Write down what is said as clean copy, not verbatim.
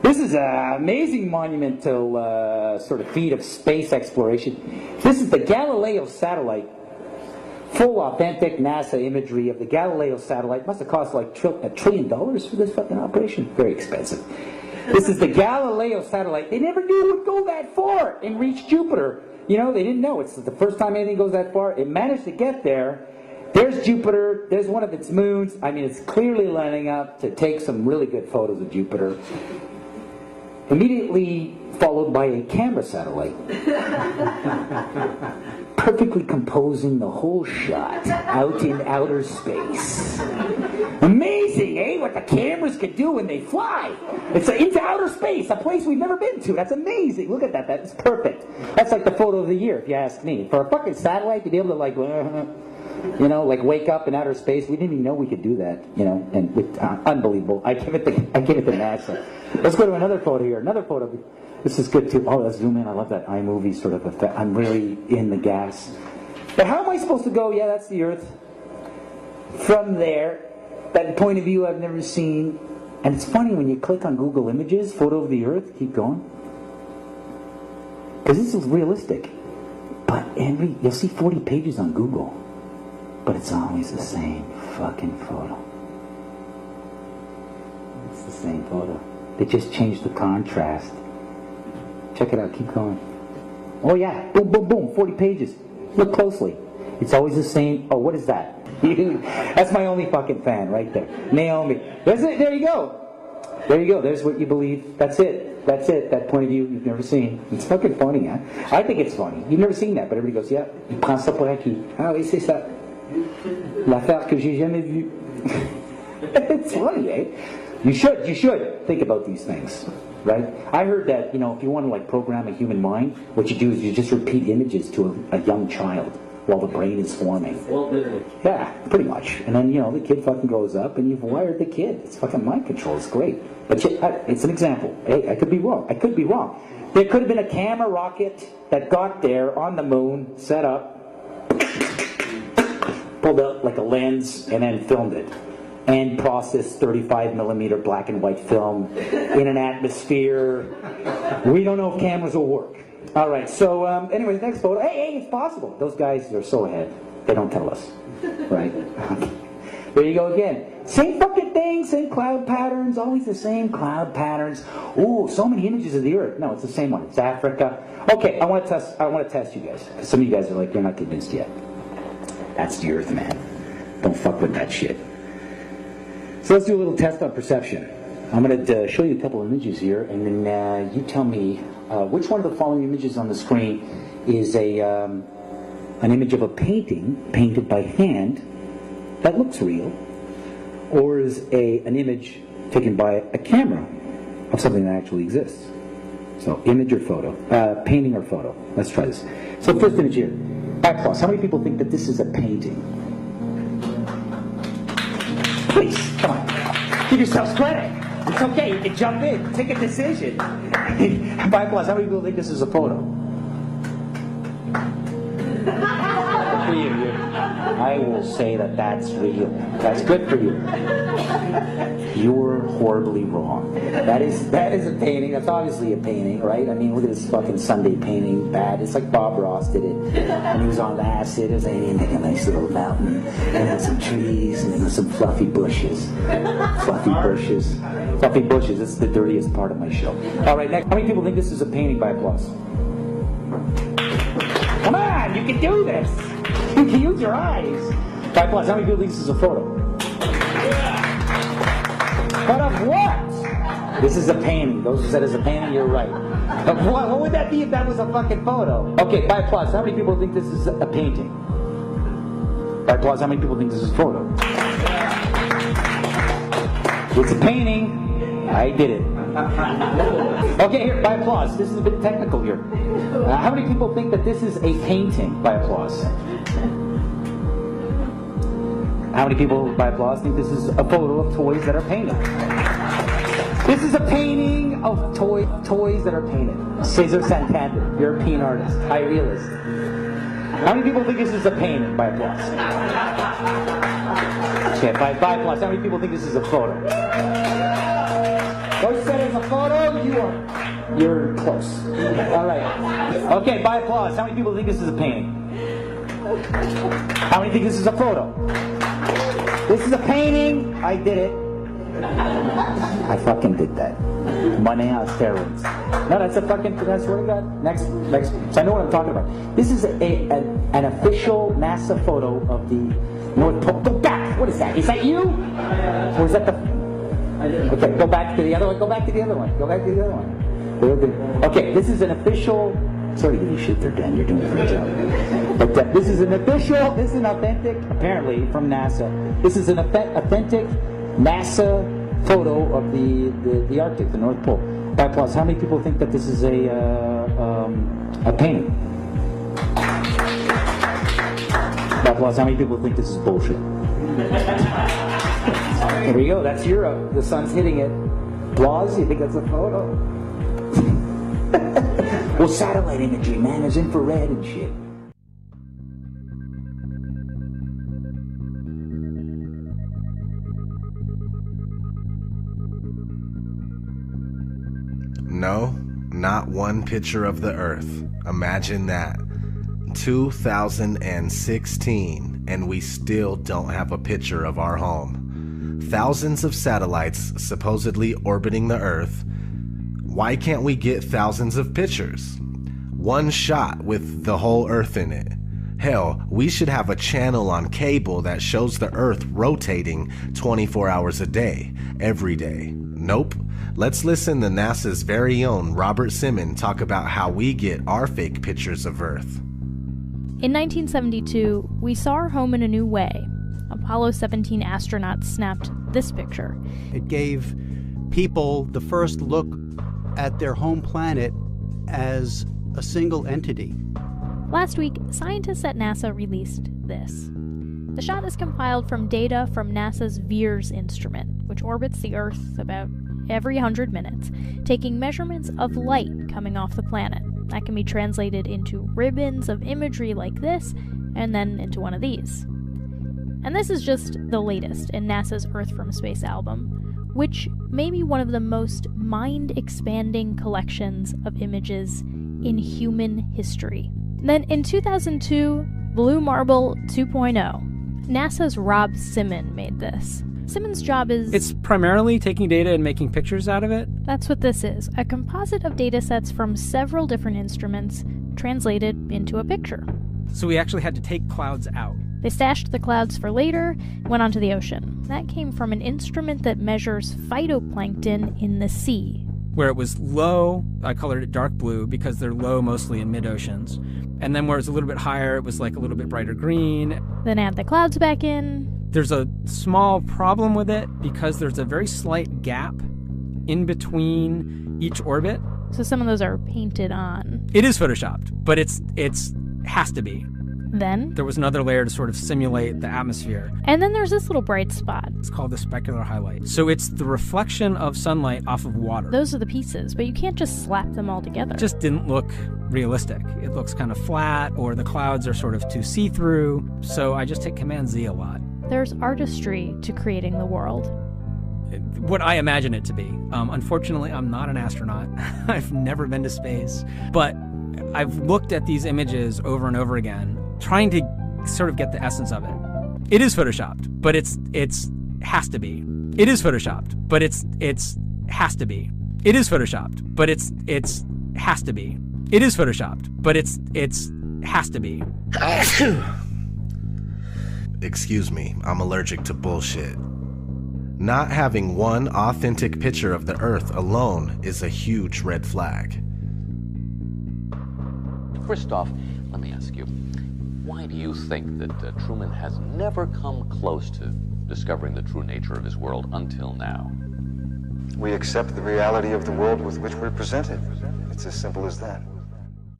This is an amazing monumental sort of feat of space exploration. This is the Galileo satellite. Full authentic NASA imagery of the Galileo satellite. Must have cost like $1 trillion for this fucking operation. Very expensive. This is the Galileo satellite. They never knew it would go that far and reach Jupiter. You know, they didn't know. It's the first time anything goes that far. It managed to get there. There's Jupiter. There's one of its moons. I mean, it's clearly lining up to take some really good photos of Jupiter. Immediately followed by a camera satellite. Perfectly composing the whole shot out in outer space. Amazing, eh? What the cameras can do when they fly. It's into outer space, a place we've never been to. That's amazing. Look at that. That's perfect. That's like the photo of the year, if you ask me. For a fucking satellite to be able to like, you know, like wake up in outer space, we didn't even know we could do that. You know, and with, unbelievable. I give it to NASA. Let's go to another photo here. Another photo. This is good too. Oh, let's zoom in. I love that iMovie sort of effect. I'm really in the gas. But how am I supposed to go? Yeah, that's the Earth. From there, that point of view I've never seen. And it's funny when you click on Google Images, photo of the Earth, keep going. Because this is realistic. But you'll see 40 pages on Google. But it's always the same fucking photo. It's the same photo. They just changed the contrast. Check it out, keep going. Oh yeah, boom, boom, boom, 40 pages. Look closely. It's always the same. Oh, what is that? That's my only fucking fan right there. Naomi. That's it, there you go. There you go, there's what you believe. That's it. That's it, that point of view you've never seen. It's fucking funny, huh? I think it's funny. You've never seen that, but everybody goes, yeah, il prend ça pour acquis. Ah oui, c'est ça. L'affaire que j'ai jamais vue. It's funny, eh? You should think about these things. Right? I heard that, you know, if you want to like program a human mind, what you do is you just repeat images to a young child while the brain is forming. Yeah, pretty much. And then, you know, the kid fucking grows up and you've wired the kid. It's fucking mind control. It's great. But it's an example. Hey, I could be wrong. There could have been a camera rocket that got there on the moon, set up, pulled out like a lens, and then filmed it. And processed 35mm black and white film in an atmosphere. We don't know if cameras will work. All right, so anyway, the next photo. Hey, it's possible. Those guys are so ahead. They don't tell us, right? There you go again. Same fucking thing, same cloud patterns, always the same cloud patterns. Ooh, so many images of the Earth. No, it's the same one. It's Africa. Okay, I want to test you guys. Some of you guys are like, you're not convinced yet. That's the Earth, man. Don't fuck with that shit. So let's do a little test on perception. I'm going to show you a couple of images here, and then you tell me which one of the following images on the screen is an image of a painting painted by hand that looks real, or is an image taken by a camera of something that actually exists. So image or photo, painting or photo. Let's try this. So first image here. Applause. How many people think that this is a painting? Please, come on. Give yourselves credit. It's okay. You can jump in. Take a decision. 5 plus. How many people think this is a photo? For you. I will say that that's real. That's good for you. You're horribly wrong. That is a painting. That's obviously a painting, right? I mean, look at this fucking Sunday painting. Bad. It's like Bob Ross did it. And he was on acid. It was like, hey, make a nice little mountain. And then some trees. And then some fluffy bushes. Fluffy bushes. Fluffy bushes. This is the dirtiest part of my show. All right, next. How many people think this is a painting by applause? Come on, you can do this. You can use your eyes. 5 plus. How many people think this is a photo? But of what? This is a painting. Those who said it's a painting, you're right. Of what? What would that be if that was a fucking photo? Okay, 5 plus. How many people think this is a painting? 5 plus. How many people think this is a photo? It's a painting. I did it. Okay, here, by applause. This is a bit technical here. How many people think that this is a painting? By applause. How many people, by applause, think this is a photo of toys that are painted? This is a painting of toys that are painted. Cesar Santander, European artist, high realist. How many people think this is a painting? By applause. Okay, by applause. How many people think this is a photo? Those said it is a photo, you're close. All right. Okay, by applause. How many people think this is a painting? How many think this is a photo? This is a painting. I did it. I fucking did that. Money on steroids. No, that's a fucking. I swear to God. Next. So I know what I'm talking about. This is an official NASA photo of the North Pole. Go back. What is that? Is that you? Or is that the? Okay, go back to the other one. Go back to the other one. Go back to the other one. Okay, this is an official. Sorry to give you shit there, Dan. You're doing a great job. But this is an official. This is an authentic. Apparently from NASA. This is an authentic NASA photo of the Arctic, the North Pole. By applause. How many people think that this is a painting? By applause. How many people think this is bullshit? There we go. That's Europe. The sun's hitting it. Applause. You think that's a photo? Well, satellite imagery, man, is infrared and shit. No, not one picture of the Earth. Imagine that. 2016, and we still don't have a picture of our home. Thousands of satellites supposedly orbiting the Earth. Why can't we get thousands of pictures? One shot with the whole Earth in it. Hell, we should have a channel on cable that shows the Earth rotating 24 hours a day, every day. Nope. Let's listen to NASA's very own Robert Simon talk about how we get our fake pictures of Earth. In 1972, we saw our home in a new way. Apollo 17 astronauts snapped this picture. It gave people the first look at their home planet as a single entity. Last week, scientists at NASA released this. The shot is compiled from data from NASA's VEERS instrument, which orbits the Earth about every 100 minutes, taking measurements of light coming off the planet. That can be translated into ribbons of imagery like this, and then into one of these. And this is just the latest in NASA's Earth from Space album, which may be one of the most mind-expanding collections of images in human history. Then in 2002, Blue Marble 2.0, NASA's Rob Simon made this. Simon's job is... It's primarily taking data and making pictures out of it. That's what this is, a composite of data sets from several different instruments translated into a picture. So we actually had to take clouds out. They stashed the clouds for later, went onto the ocean. That came from an instrument that measures phytoplankton in the sea. Where it was low, I colored it dark blue because they're low mostly in mid-oceans. And then where it was a little bit higher, it was like a little bit brighter green. Then add the clouds back in. There's a small problem with it because there's a very slight gap in between each orbit. So some of those are painted on. It is photoshopped, but it's has to be. Then there was another layer to sort of simulate the atmosphere. And then there's this little bright spot. It's called the specular highlight. So it's the reflection of sunlight off of water. Those are the pieces, but you can't just slap them all together. It just didn't look realistic. It looks kind of flat, or the clouds are sort of too see-through. So I just hit Command-Z a lot. There's artistry to creating the world. What I imagine it to be. Unfortunately, I'm not an astronaut. I've never been to space. But I've looked at these images over and over again, trying to sort of get the essence of it. It is photoshopped, but it's has to be. It is photoshopped, but it's has to be. It is photoshopped, but it's has to be. It is photoshopped, but it's has to be. Excuse me, I'm allergic to bullshit. Not having one authentic picture of the Earth alone is a huge red flag. Christoph, let me ask you, why do you think that Truman has never come close to discovering the true nature of his world until now? We accept the reality of the world with which we're presented. It's as simple as that.